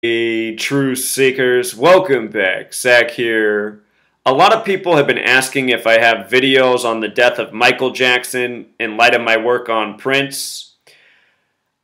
Hey, truth seekers, welcome back. Zach here. A lot of people have been asking if I have videos on the death of Michael Jackson in light of my work on Prince.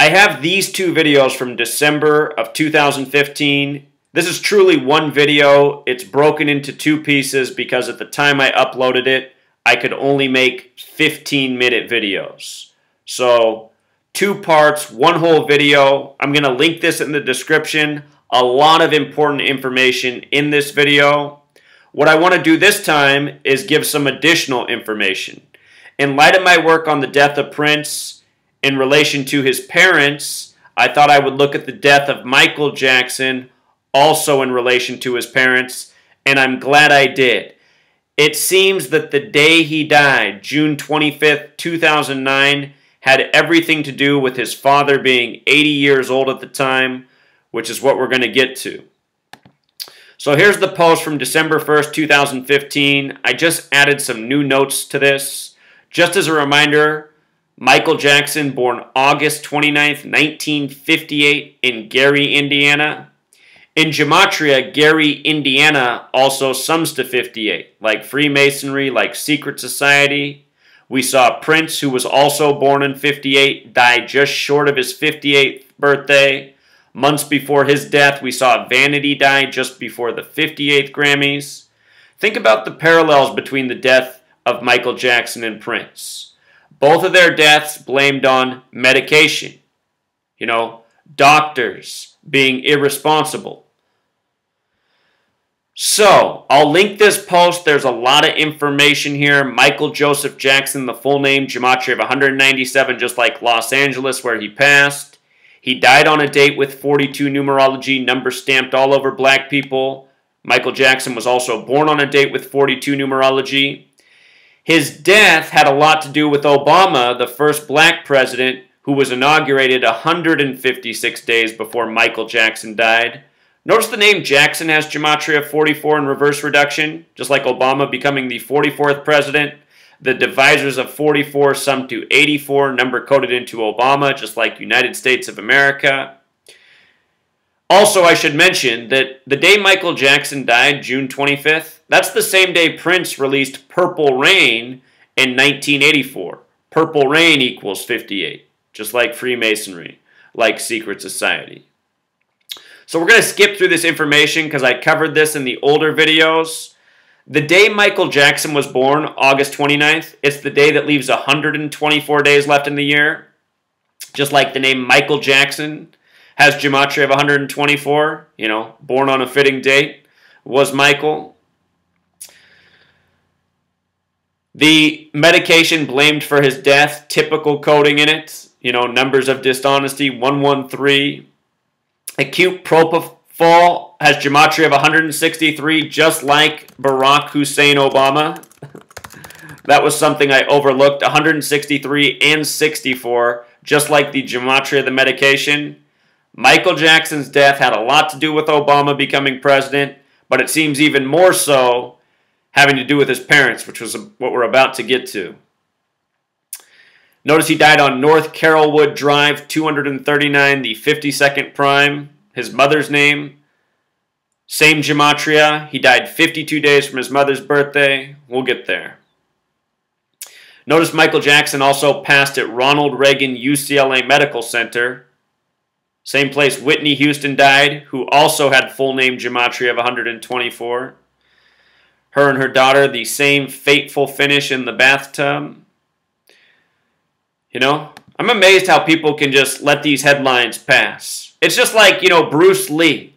I have these two videos from December of 2015. This is truly one video. It's broken into two pieces because at the time I uploaded it, I could only make 15-minute videos. So, two parts, one whole video. I'm going to link this in the description. A lot of important information in this video. What I want to do this time is give some additional information. In light of my work on the death of Prince, in relation to his parents, I thought I would look at the death of Michael Jackson, also in relation to his parents, and I'm glad I did. It seems that the day he died, June 25th, 2009, had everything to do with his father being 80 years old at the time, which is what we're going to get to. So here's the post from December 1st, 2015. I just added some new notes to this. Just as a reminder, Michael Jackson, born August 29th, 1958 in Gary, Indiana. In Gematria, Gary, Indiana also sums to 58, like Freemasonry, like secret society. We saw Prince, who was also born in 58, die just short of his 58th birthday. Months before his death, we saw Vanity die just before the 58th Grammys. Think about the parallels between the death of Michael Jackson and Prince. Both of their deaths blamed on medication. Doctors being irresponsible. So, I'll link this post. There's a lot of information here. Michael Joseph Jackson, the full name, Gematria of 197, just like Los Angeles, where he passed. He died on a date with 42 numerology, number stamped all over black people. Michael Jackson was also born on a date with 42 numerology. His death had a lot to do with Obama, the first black president, who was inaugurated 156 days before Michael Jackson died. Notice the name Jackson has Gematria 44 in reverse reduction, just like Obama becoming the 44th president. The divisors of 44 sum to 84, number coded into Obama, just like United States of America. Also, I should mention that the day Michael Jackson died, June 25th, that's the same day Prince released Purple Rain in 1984. Purple Rain equals 58, just like Freemasonry, like secret society. So we're going to skip through this information because I covered this in the older videos. The day Michael Jackson was born, August 29th, it's the day that leaves 124 days left in the year. Just like the name Michael Jackson has Gematria of 124, born on a fitting date, was Michael. The medication blamed for his death, typical coding in it, numbers of dishonesty, 113. Acute propofol has Gematria of 163, just like Barack Hussein Obama. That was something I overlooked, 163 and 64, just like the Gematria of the medication. Michael Jackson's death had a lot to do with Obama becoming president, but it seems even more so having to do with his parents, which was what we're about to get to. Notice he died on North Carrollwood Drive, 239, the 52nd prime. His mother's name, same Gematria. He died 52 days from his mother's birthday. We'll get there. Notice Michael Jackson also passed at Ronald Reagan UCLA Medical Center. Same place Whitney Houston died, who also had full name Gematria of 124. Her and her daughter, the same fateful finish in the bathtub. I'm amazed how people can just let these headlines pass. It's just like, Bruce Lee.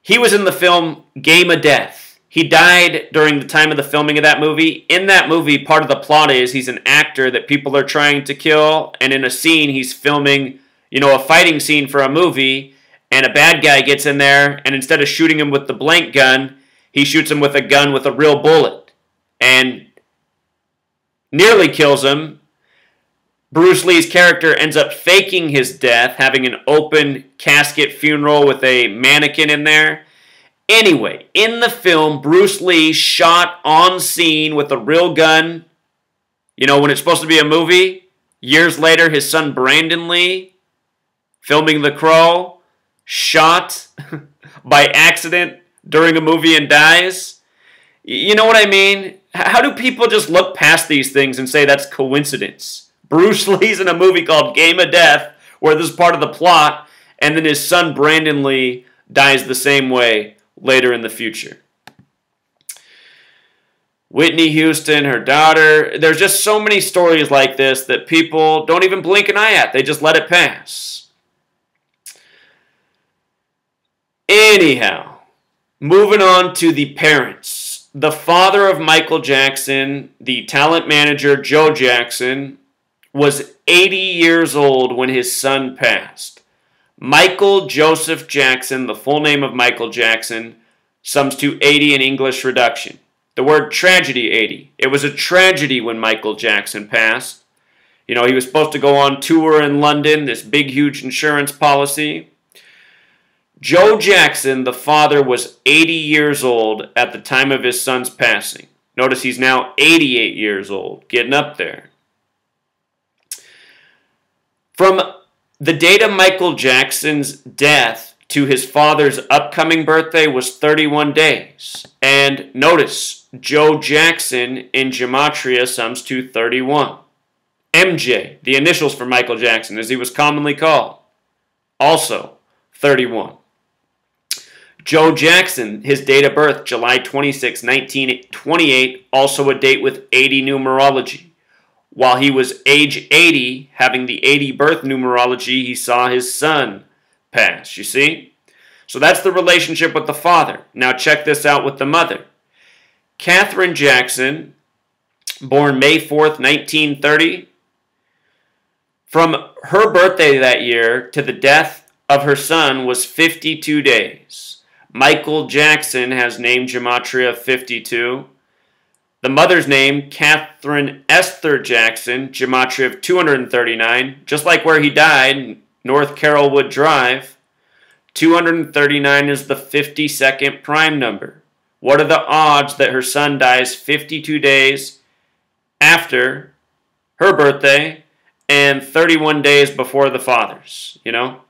He was in the film Game of Death. He died during the time of the filming of that movie. In that movie, part of the plot is he's an actor that people are trying to kill, and in a scene, he's filming, a fighting scene for a movie, and a bad guy gets in there, and instead of shooting him with the blank gun, he shoots him with a gun with a real bullet, and nearly kills him. Bruce Lee's character ends up faking his death, having an open casket funeral with a mannequin in there. Anyway, in the film, Bruce Lee shot on scene with a real gun. When it's supposed to be a movie, years later, his son Brandon Lee, filming The Crow, shot by accident during a movie and dies. You know what I mean? How do people just look past these things and say that's coincidence? Bruce Lee's in a movie called Game of Death, where this is part of the plot, and then his son Brandon Lee dies the same way later in the future. Whitney Houston, her daughter. There's just so many stories like this that people don't even blink an eye at. They just let it pass. Anyhow, moving on to the parents. The father of Michael Jackson, the talent manager Joe Jackson, was 80 years old when his son passed. Michael Joseph Jackson, the full name of Michael Jackson, sums to 80 in English reduction. The word tragedy, 80. It was a tragedy when Michael Jackson passed. You know, he was supposed to go on tour in London, this big, huge insurance policy. Joe Jackson, the father, was 80 years old at the time of his son's passing. Notice he's now 88 years old, getting up there. From the date of Michael Jackson's death to his father's upcoming birthday was 31 days. And notice, Joe Jackson in gematria sums to 31. MJ, the initials for Michael Jackson, as he was commonly called, also 31. Joe Jackson, his date of birth, July 26, 1928, also a date with 80 numerology. While he was age 80, having the 80 birth numerology, he saw his son pass, you see? So that's the relationship with the father. Now check this out with the mother. Katherine Jackson, born May 4th, 1930. From her birthday that year to the death of her son was 52 days. Michael Jackson has name gematria 52. The mother's name, Katherine Esther Jackson, gematria of 239, just like where he died, North Carrollwood Drive. 239 is the 52nd prime number. What are the odds that her son dies 52 days after her birthday and 31 days before the father's? You know?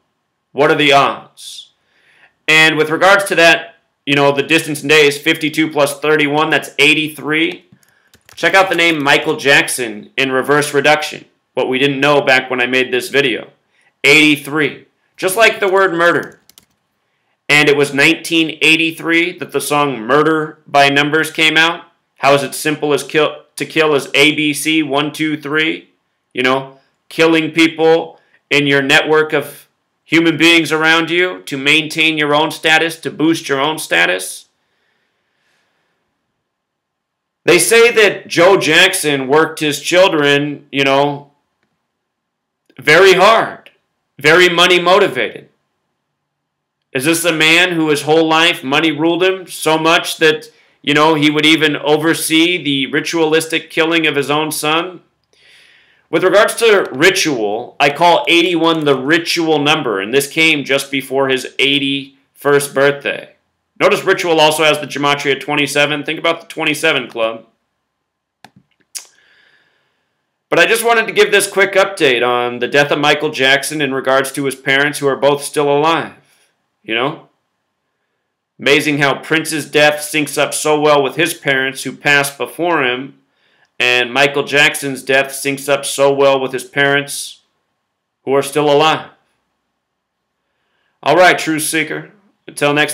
What are the odds? And with regards to that, you know, the distance in days, 52 plus 31, that's 83. Check out the name Michael Jackson in reverse reduction, what we didn't know back when I made this video. 83. Just like the word murder. And it was 1983 that the song Murder by Numbers came out. How is it simple as to kill as ABC 1, 2, 3? You know, killing people in your network of human beings around you to maintain your own status, to boost your own status. They say that Joe Jackson worked his children, you know, very hard, very money motivated. Is this a man who his whole life money ruled him so much that, you know, he would even oversee the ritualistic killing of his own son? With regards to ritual, I call 81 the ritual number, and this came just before his 81st birthday. Notice ritual also has the gematria 27. Think about the 27 club. But I just wanted to give this quick update on the death of Michael Jackson in regards to his parents who are both still alive. You know? Amazing how Prince's death syncs up so well with his parents who passed before him, and Michael Jackson's death syncs up so well with his parents who are still alive. All right, Truth Seeker. Until next time.